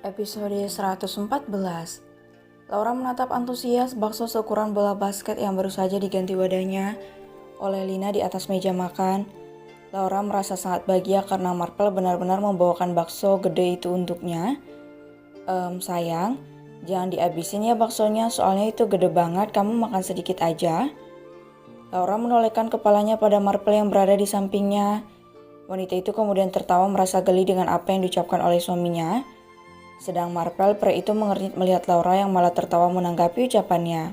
Episode 114. Laura menatap antusias bakso seukuran bola basket yang baru saja diganti wadahnya oleh Lina di atas meja makan. Laura merasa sangat bahagia karena Marple benar-benar membawakan bakso gede itu untuknya. Sayang, jangan dihabisin ya baksonya, soalnya itu gede banget, kamu makan sedikit aja. Laura menolehkan kepalanya pada Marple yang berada di sampingnya. Wanita itu kemudian tertawa merasa geli dengan apa yang diucapkan oleh suaminya. Sedang Marple pria itu mengernyit melihat Laura yang malah tertawa menanggapi ucapannya.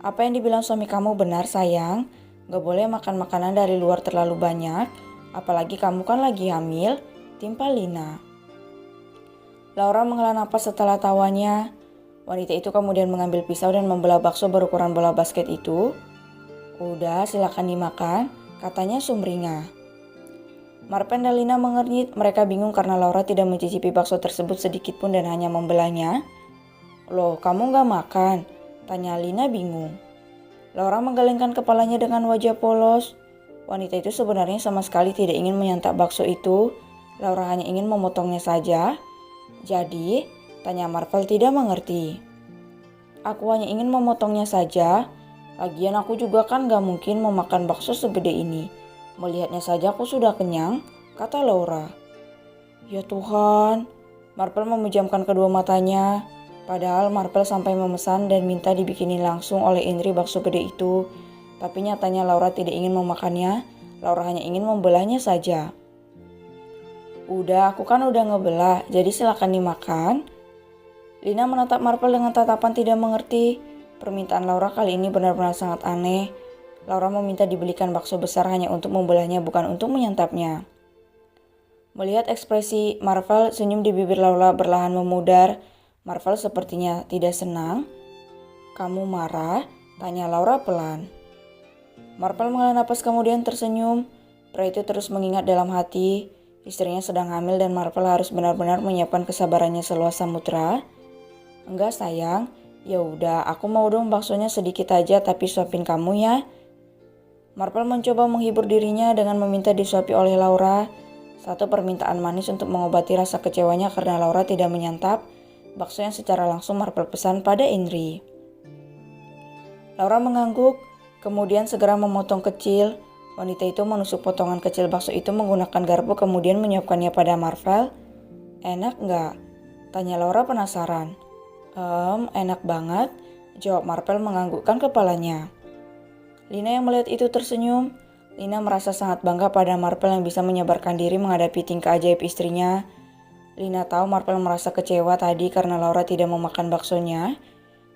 Apa yang dibilang suami kamu benar sayang, gak boleh makan makanan dari luar terlalu banyak, apalagi kamu kan lagi hamil, timpal Lina. Laura menghela napas setelah tawanya. Wanita itu kemudian mengambil pisau dan membelah bakso berukuran bola basket itu. Udah silakan dimakan, katanya sumringah. Marpen dan Lina mengernyit, mereka bingung karena Laura tidak mencicipi bakso tersebut sedikit pun dan hanya membelahnya. Loh, kamu gak makan? Tanya Lina bingung. Laura menggelengkan kepalanya dengan wajah polos. Wanita itu sebenarnya sama sekali tidak ingin menyantap bakso itu. Laura hanya ingin memotongnya saja. Jadi, tanya Marvel tidak mengerti. Aku hanya ingin memotongnya saja. Lagian aku juga kan gak mungkin memakan bakso segede ini. Melihatnya saja aku sudah kenyang, kata Laura. Ya Tuhan, Marple memejamkan kedua matanya. Padahal Marple sampai memesan dan minta dibikinin langsung oleh Indri bakso gede itu. Tapi nyatanya Laura tidak ingin memakannya, Laura hanya ingin membelahnya saja. Udah, aku kan udah ngebelah, jadi silakan dimakan. Lina menatap Marple dengan tatapan tidak mengerti. Permintaan Laura kali ini benar-benar sangat aneh. Laura meminta dibelikan bakso besar hanya untuk membelahnya, bukan untuk menyantapnya. Melihat ekspresi Marvel, senyum di bibir Laura perlahan memudar. Marvel sepertinya tidak senang. Kamu marah? Tanya Laura pelan. Marvel menghela napas kemudian tersenyum. Pria itu terus mengingat dalam hati. Istrinya sedang hamil dan Marvel harus benar-benar menyiapkan kesabarannya seluas samudra. Enggak sayang, ya udah aku mau dong baksonya sedikit aja tapi suapin kamu ya. Marple mencoba menghibur dirinya dengan meminta disuapi oleh Laura. Satu permintaan manis untuk mengobati rasa kecewanya karena Laura tidak menyantap bakso yang secara langsung Marple pesan pada Indri. Laura mengangguk, kemudian segera memotong kecil. Wanita itu menusuk potongan kecil bakso itu menggunakan garpu kemudian menyuapkannya pada Marvel. Enak nggak? Tanya Laura penasaran. Enak banget, jawab Marple menganggukkan kepalanya. Lina yang melihat itu tersenyum. Lina merasa sangat bangga pada Marple yang bisa menyabarkan diri menghadapi tingkah ajaib istrinya. Lina tahu Marple merasa kecewa tadi karena Laura tidak memakan baksonya.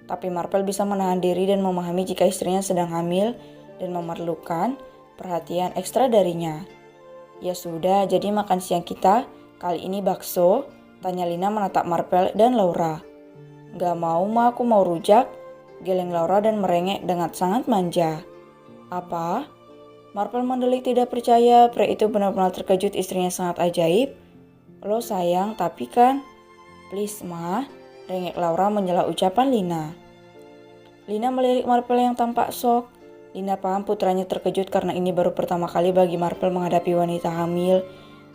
Tapi Marple bisa menahan diri dan memahami jika istrinya sedang hamil dan memerlukan perhatian ekstra darinya. Ya sudah, jadi makan siang kita kali ini bakso? Tanya Lina menatap Marple dan Laura. Gak mau ma, aku mau rujak. Geleng Laura dan merengek dengan sangat manja. Apa? Marple mendelik tidak percaya, pria itu benar-benar terkejut istrinya sangat ajaib. Lo sayang, tapi kan. Please ma, rengek Laura menyela ucapan Lina. Lina melirik Marple yang tampak shock. Lina paham putranya terkejut karena ini baru pertama kali bagi Marple menghadapi wanita hamil.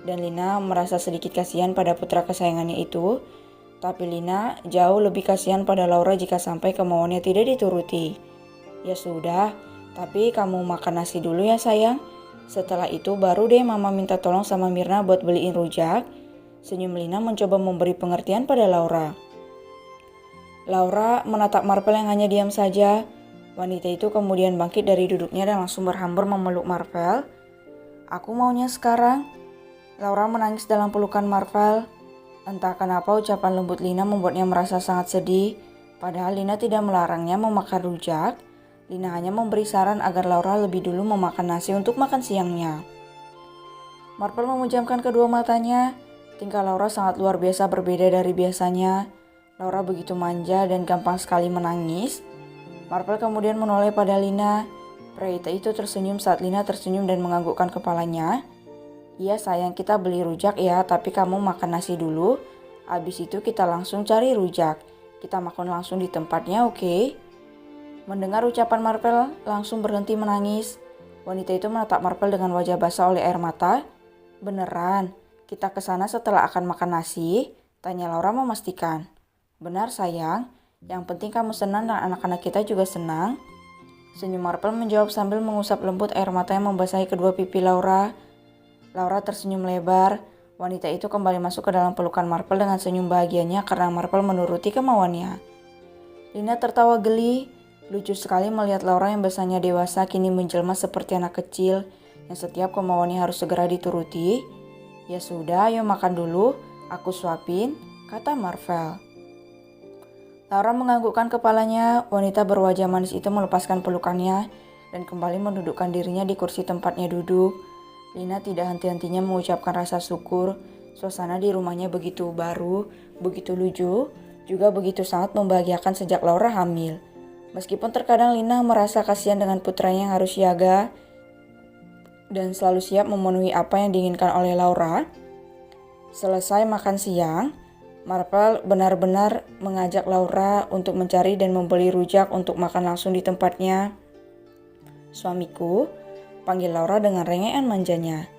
Dan Lina merasa sedikit kasihan pada putra kesayangannya itu. Tapi Lina jauh lebih kasihan pada Laura jika sampai kemauannya tidak dituruti. Ya sudah, tapi kamu makan nasi dulu ya sayang. Setelah itu baru deh mama minta tolong sama Mirna buat beliin rujak. Senyum Lina mencoba memberi pengertian pada Laura. Laura menatap Marple yang hanya diam saja. Wanita itu kemudian bangkit dari duduknya dan langsung berhamburan memeluk Marple. Aku maunya sekarang. Laura menangis dalam pelukan Marple. Entah kenapa ucapan lembut Lina membuatnya merasa sangat sedih. Padahal Lina tidak melarangnya memakan rujak. Lina hanya memberi saran agar Laura lebih dulu memakan nasi untuk makan siangnya. Marple memejamkan kedua matanya. Tingkah Laura sangat luar biasa berbeda dari biasanya. Laura begitu manja dan gampang sekali menangis. Marple kemudian menoleh pada Lina. Pria itu tersenyum saat Lina tersenyum dan menganggukkan kepalanya. Iya sayang, kita beli rujak ya, tapi kamu makan nasi dulu. Habis itu kita langsung cari rujak. Kita makan langsung di tempatnya, oke? Mendengar ucapan Marple langsung berhenti menangis. Wanita itu menatap Marple dengan wajah basah oleh air mata. Beneran, kita kesana setelah akan makan nasi? Tanya Laura memastikan. Benar sayang, yang penting kamu senang dan anak-anak kita juga senang. Senyum Marple menjawab sambil mengusap lembut air mata yang membasahi kedua pipi Laura. Laura tersenyum lebar. Wanita itu kembali masuk ke dalam pelukan Marple dengan senyum bahagianya karena Marple menuruti kemauannya. Lina tertawa geli. Lucu sekali melihat Laura yang biasanya dewasa kini menjelma seperti anak kecil yang setiap kemauannya harus segera dituruti. Ya sudah, ayo makan dulu. Aku suapin, kata Marvel. Laura menganggukkan kepalanya. Wanita berwajah manis itu melepaskan pelukannya dan kembali mendudukkan dirinya di kursi tempatnya duduk. Lina tidak henti-hentinya mengucapkan rasa syukur. Suasana di rumahnya begitu baru, begitu lucu, juga begitu sangat membahagiakan sejak Laura hamil. Meskipun terkadang Lina merasa kasihan dengan putranya yang harus siaga dan selalu siap memenuhi apa yang diinginkan oleh Laura. Selesai makan siang, Marple benar-benar mengajak Laura untuk mencari dan membeli rujak untuk makan langsung di tempatnya. Suamiku, panggil Laura dengan rengean manjanya.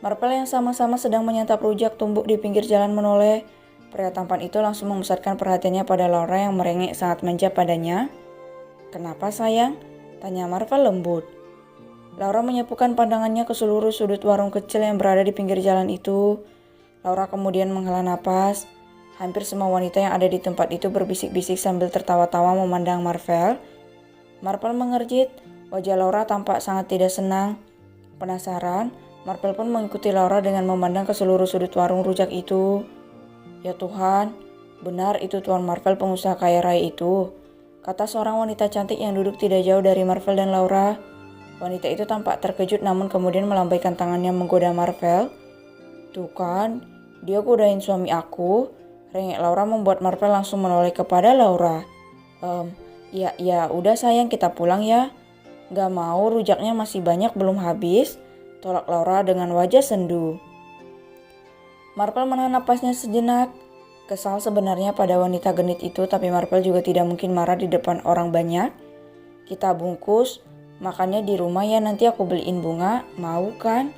Marple yang sama-sama sedang menyantap rujak tumbuk di pinggir jalan menoleh. Pria tampan itu langsung memusatkan perhatiannya pada Laura yang merengek sangat manja padanya. Kenapa sayang? Tanya Marple lembut. Laura menyapukan pandangannya ke seluruh sudut warung kecil yang berada di pinggir jalan itu. Laura kemudian menghela napas. Hampir semua wanita yang ada di tempat itu berbisik-bisik sambil tertawa-tawa memandang Marvel. Marvel mengerjit. Wajah Laura tampak sangat tidak senang. Penasaran, Marvel pun mengikuti Laura dengan memandang ke seluruh sudut warung rujak itu. Ya Tuhan, benar itu Tuan Marvel pengusaha kaya raya itu, kata seorang wanita cantik yang duduk tidak jauh dari Marvel dan Laura. Wanita itu tampak terkejut namun kemudian melambaikan tangannya menggoda Marvel. Tuh kan, dia godain suami aku. Rengek Laura membuat Marvel langsung menoleh kepada Laura. Ya udah sayang, kita pulang ya. Gak mau, rujaknya masih banyak belum habis, tolak Laura dengan wajah sendu. Marvel menahan napasnya sejenak. Kesal sebenarnya pada wanita genit itu, tapi Marvel juga tidak mungkin marah di depan orang banyak. Kita bungkus, makannya di rumah ya, nanti aku beliin bunga, mau kan?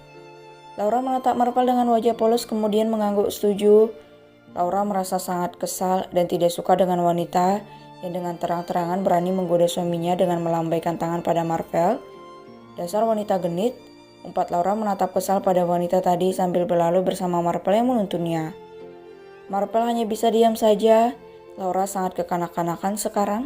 Laura menatap Marvel dengan wajah polos kemudian mengangguk setuju. Laura merasa sangat kesal dan tidak suka dengan wanita yang dengan terang-terangan berani menggoda suaminya dengan melambaikan tangan pada Marvel. Dasar wanita genit, umpat Laura menatap kesal pada wanita tadi sambil berlalu bersama Marvel yang menuntunnya. Marvel hanya bisa diam saja. Laura sangat kekanak-kanakan sekarang.